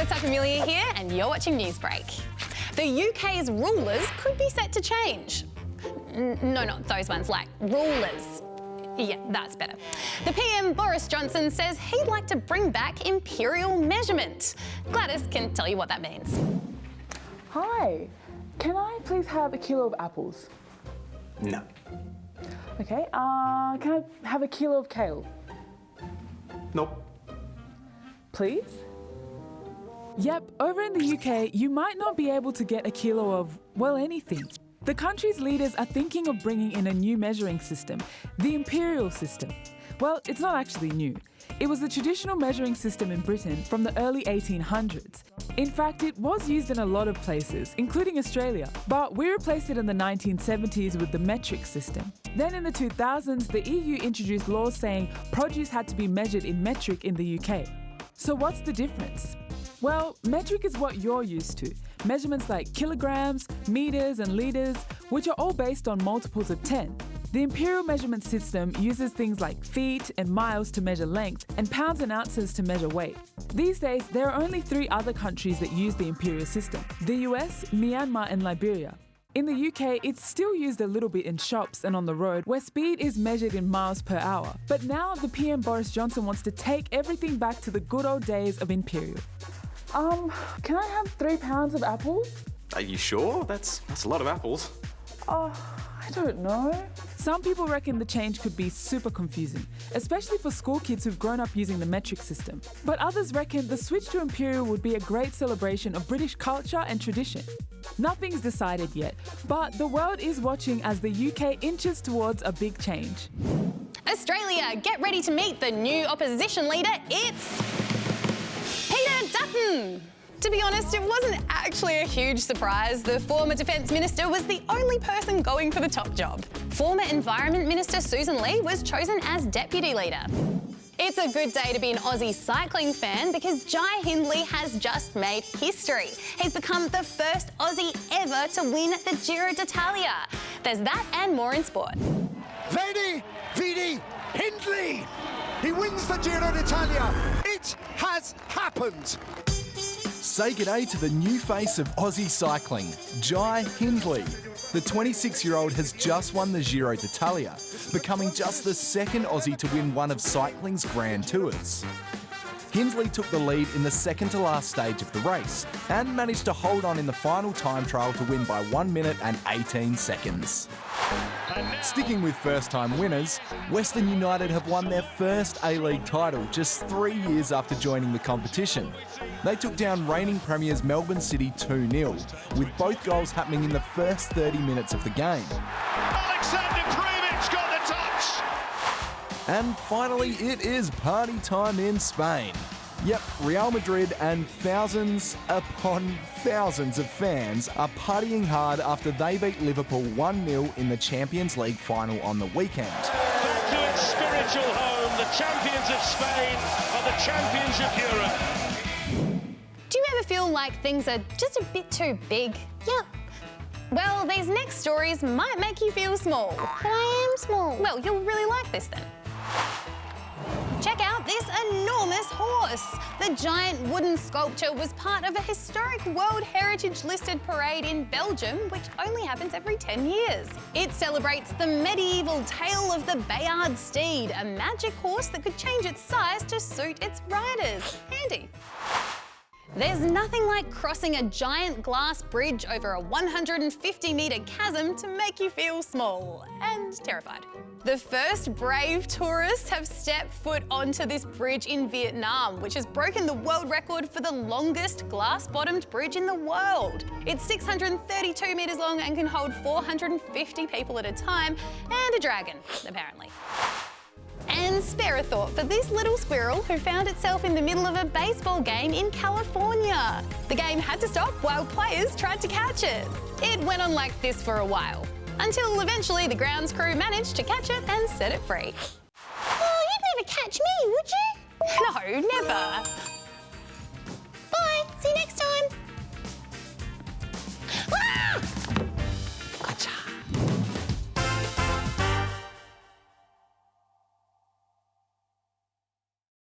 Tucker Amelia here, and you're watching Newsbreak. The UK's rulers could be set to change. No, not those ones, like rulers. Yeah, that's better. The PM Boris Johnson says he'd like to bring back imperial measurement. Gladys can tell you what that means. Hi, can I please have a kilo of apples? No. Okay, can I have a kilo of kale? Nope. Please? Yep, over in the UK, you might not be able to get a kilo of, well, anything. The country's leaders are thinking of bringing in a new measuring system, the imperial system. Well, it's not actually new. It was the traditional measuring system in Britain from the early 1800s. In fact, it was used in a lot of places, including Australia, but we replaced it in the 1970s with the metric system. Then in the 2000s, the EU introduced laws saying produce had to be measured in metric in the UK. So what's the difference? Well, metric is what you're used to. Measurements like kilograms, meters and litres, which are all based on multiples of 10. The imperial measurement system uses things like feet and miles to measure length and pounds and ounces to measure weight. These days, there are only 3 other countries that use the imperial system: the US, Myanmar and Liberia. In the UK, it's still used a little bit in shops and on the road where speed is measured in miles per hour. But now the PM Boris Johnson wants to take everything back to the good old days of imperial. Can I have 3 pounds of apples? Are you sure? That's a lot of apples. I don't know. Some people reckon the change could be super confusing, especially for school kids who've grown up using the metric system. But others reckon the switch to imperial would be a great celebration of British culture and tradition. Nothing's decided yet, but the world is watching as the UK inches towards a big change. Australia, get ready to meet the new opposition leader. It's Peter Dutton. To be honest, it wasn't actually a huge surprise. The former Defence Minister was the only person going for the top job. Former Environment Minister Susan Lee was chosen as Deputy Leader. It's a good day to be an Aussie cycling fan because Jai Hindley has just made history. He's become the first Aussie ever to win the Giro d'Italia. There's that and more in sport. Vidi, Hindley! He wins the Giro d'Italia. It has happened. Say g'day to the new face of Aussie cycling, Jai Hindley. The 26-year-old has just won the Giro d'Italia, becoming just the second Aussie to win one of cycling's grand tours. Hindley took the lead in the second to last stage of the race and managed to hold on in the final time trial to win by 1 minute and 18 seconds. Sticking with first-time winners, Western United have won their first A-League title just 3 years after joining the competition. They took down reigning premiers Melbourne City 2-0, with both goals happening in the first 30 minutes of the game. Alexander Krunic got the touch. And finally, it is party time in Spain. Yep, Real Madrid and thousands upon thousands of fans are partying hard after they beat Liverpool 1-0 in the Champions League final on the weekend. Back to its spiritual home, the champions of Spain are the champions of Europe. Do you ever feel like things are just a bit too big? Yep. Well, these next stories might make you feel small. But I am small. Well, you'll really like this then. Check out this enormous horse. The giant wooden sculpture was part of a historic World Heritage listed parade in Belgium, which only happens every 10 years. It celebrates the medieval tale of the Bayard steed, a magic horse that could change its size to suit its riders. Handy. There's nothing like crossing a giant glass bridge over a 150-metre chasm to make you feel small and terrified. The first brave tourists have stepped foot onto this bridge in Vietnam, which has broken the world record for the longest glass-bottomed bridge in the world. It's 632 metres long and can hold 450 people at a time, and a dragon, apparently. And spare a thought for this little squirrel who found itself in the middle of a baseball game in California. The game had to stop while players tried to catch it. It went on like this for a while, until eventually the grounds crew managed to catch it and set it free. Oh, you'd never catch me, would you? No, never.